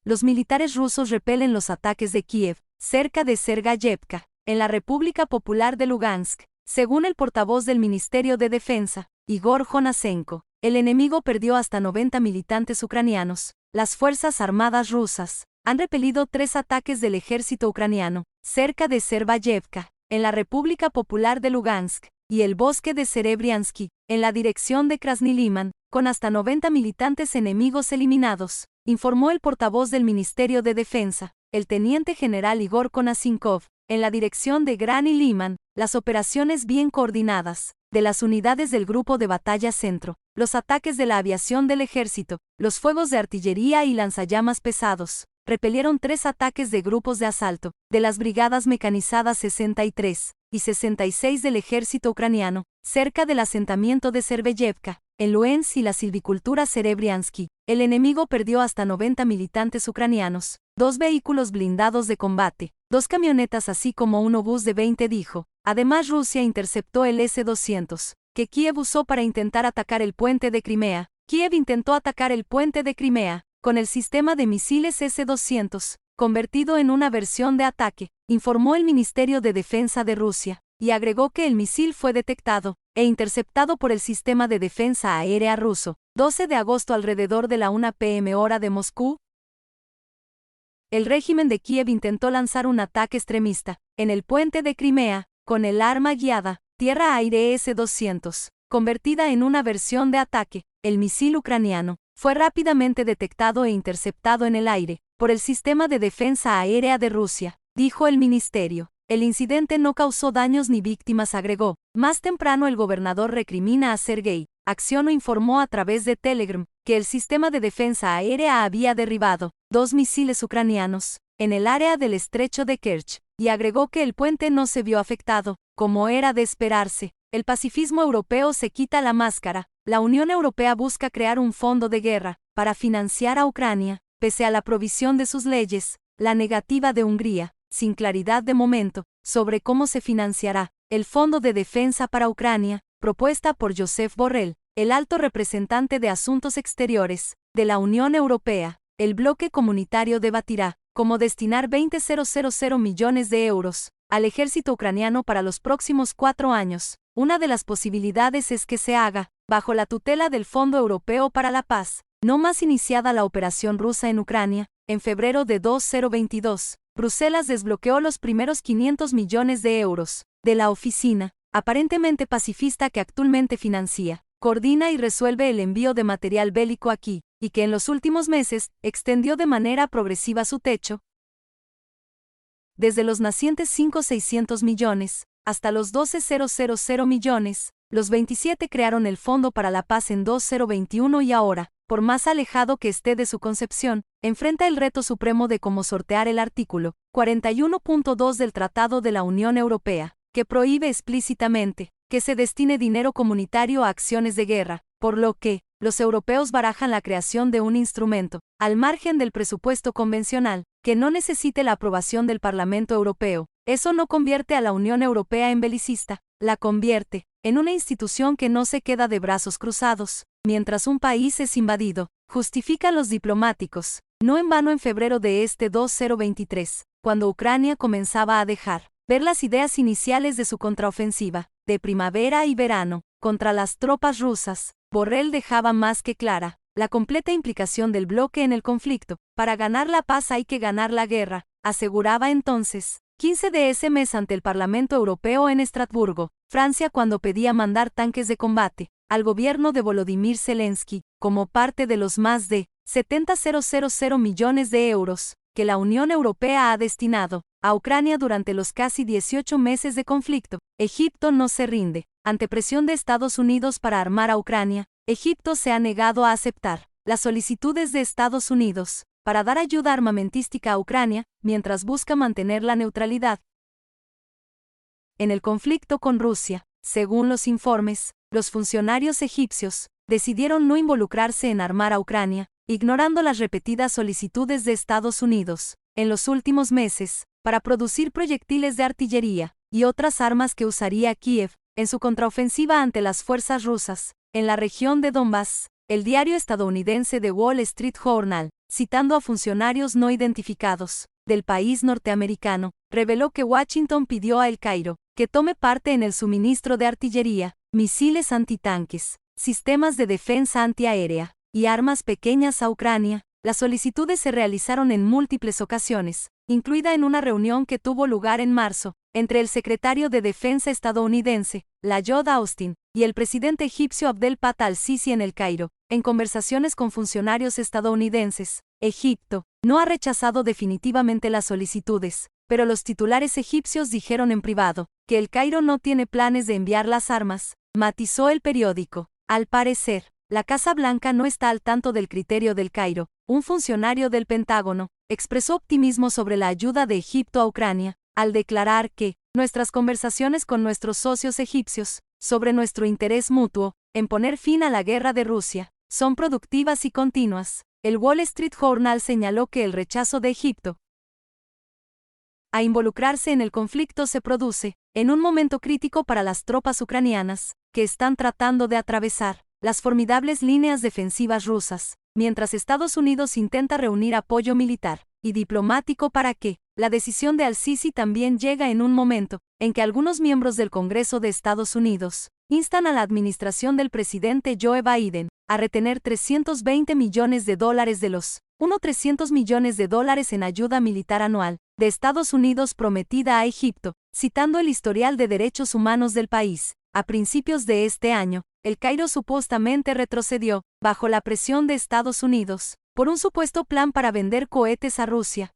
los militares rusos repelen los ataques de Kiev, cerca de Sergeyevka, en la República Popular de Lugansk. Según el portavoz del Ministerio de Defensa, Igor Jonasenko, el enemigo perdió hasta 90 militantes ucranianos. Las Fuerzas Armadas rusas han repelido 3 ataques del ejército ucraniano, cerca de Sergeyevka, en la República Popular de Lugansk, y el bosque de Serebriansky, en la dirección de Krasny Liman, con hasta 90 militantes enemigos eliminados, informó el portavoz del Ministerio de Defensa, el teniente general Igor Konashenkov. En la dirección de Krasny Liman, las operaciones bien coordinadas de las unidades del Grupo de Batalla Centro, los ataques de la aviación del ejército, los fuegos de artillería y lanzallamas pesados, repelieron 3 ataques de grupos de asalto, de las brigadas mecanizadas 63 y 66 del ejército ucraniano, cerca del asentamiento de Sergeyevka, en Luhansk y la silvicultura Serebriansky. El enemigo perdió hasta 90 militantes ucranianos, 2 vehículos blindados de combate, 2 camionetas así como un obús de 20, dijo. Además, Rusia interceptó el S-200, que Kiev usó para intentar atacar el puente de Crimea. Kiev intentó atacar el puente de Crimea con el sistema de misiles S-200, convertido en una versión de ataque, informó el Ministerio de Defensa de Rusia, y agregó que el misil fue detectado e interceptado por el sistema de defensa aérea ruso, 12 de agosto alrededor de la 1 p.m. hora de Moscú. El régimen de Kiev intentó lanzar un ataque extremista en el puente de Crimea, con el arma guiada, tierra-aire S-200, convertida en una versión de ataque. El misil ucraniano fue rápidamente detectado e interceptado en el aire por el sistema de defensa aérea de Rusia, dijo el ministerio. El incidente no causó daños ni víctimas, agregó. Más temprano el gobernador recrimina a Sergei Aksyonov informó a través de Telegram que el sistema de defensa aérea había derribado 2 misiles ucranianos en el área del estrecho de Kerch, y agregó que el puente no se vio afectado, como era de esperarse. El pacifismo europeo se quita la máscara. La Unión Europea busca crear un fondo de guerra para financiar a Ucrania, pese a la provisión de sus leyes. La negativa de Hungría, sin claridad de momento, sobre cómo se financiará el Fondo de Defensa para Ucrania, propuesta por Josep Borrell, el alto representante de Asuntos Exteriores de la Unión Europea. El bloque comunitario debatirá cómo destinar 20.000 millones de euros al ejército ucraniano para los próximos 4 años. Una de las posibilidades es que se haga bajo la tutela del Fondo Europeo para la Paz. No más iniciada la operación rusa en Ucrania, en febrero de 2022, Bruselas desbloqueó los primeros 500 millones de euros de la oficina, aparentemente pacifista que actualmente financia, coordina y resuelve el envío de material bélico aquí, y que en los últimos meses extendió de manera progresiva su techo, desde los nacientes 5.600 millones, hasta los 12.000 millones, los 27 crearon el Fondo para la Paz en 2021 y ahora, por más alejado que esté de su concepción, enfrenta el reto supremo de cómo sortear el artículo 41.2 del Tratado de la Unión Europea, que prohíbe explícitamente que se destine dinero comunitario a acciones de guerra, por lo que los europeos barajan la creación de un instrumento, al margen del presupuesto convencional, que no necesite la aprobación del Parlamento Europeo. Eso no convierte a la Unión Europea en belicista, la convierte en una institución que no se queda de brazos cruzados mientras un país es invadido, justifican los diplomáticos. No en vano en febrero de 2023, cuando Ucrania comenzaba a dejar ver las ideas iniciales de su contraofensiva, de primavera y verano, contra las tropas rusas, Borrell dejaba más que clara la completa implicación del bloque en el conflicto. Para ganar la paz hay que ganar la guerra, aseguraba entonces. 15 de ese mes ante el Parlamento Europeo en Estrasburgo, Francia, cuando pedía mandar tanques de combate al gobierno de Volodymyr Zelensky, como parte de los más de 70.000 millones de euros que la Unión Europea ha destinado a Ucrania durante los casi 18 meses de conflicto. Egipto no se rinde. Ante presión de Estados Unidos para armar a Ucrania, Egipto se ha negado a aceptar las solicitudes de Estados Unidos para dar ayuda armamentística a Ucrania, mientras busca mantener la neutralidad en el conflicto con Rusia. Según los informes, los funcionarios egipcios decidieron no involucrarse en armar a Ucrania, ignorando las repetidas solicitudes de Estados Unidos en los últimos meses para producir proyectiles de artillería y otras armas que usaría Kiev en su contraofensiva ante las fuerzas rusas en la región de Donbass. El diario estadounidense The Wall Street Journal citando a funcionarios no identificados del país norteamericano, reveló que Washington pidió a El Cairo que tome parte en el suministro de artillería, misiles antitanques, sistemas de defensa antiaérea y armas pequeñas a Ucrania. Las solicitudes se realizaron en múltiples ocasiones, incluida en una reunión que tuvo lugar en marzo, entre el secretario de Defensa estadounidense, Lloyd Austin, y el presidente egipcio Abdel Fattah al-Sisi en El Cairo. En conversaciones con funcionarios estadounidenses, Egipto no ha rechazado definitivamente las solicitudes, pero los titulares egipcios dijeron en privado que El Cairo no tiene planes de enviar las armas, matizó el periódico. Al parecer, la Casa Blanca no está al tanto del criterio del Cairo. Un funcionario del Pentágono expresó optimismo sobre la ayuda de Egipto a Ucrania, al declarar que nuestras conversaciones con nuestros socios egipcios sobre nuestro interés mutuo en poner fin a la guerra de Rusia son productivas y continuas. El Wall Street Journal señaló que el rechazo de Egipto a involucrarse en el conflicto se produce en un momento crítico para las tropas ucranianas, que están tratando de atravesar las formidables líneas defensivas rusas, mientras Estados Unidos intenta reunir apoyo militar y diplomático para que la decisión de al-Sisi también llega en un momento en que algunos miembros del Congreso de Estados Unidos instan a la administración del presidente Joe Biden a retener $320 millones de los 300 millones de dólares en ayuda militar anual de Estados Unidos prometida a Egipto, citando el historial de derechos humanos del país. A principios de este año, El Cairo supuestamente retrocedió, bajo la presión de Estados Unidos, por un supuesto plan para vender cohetes a Rusia,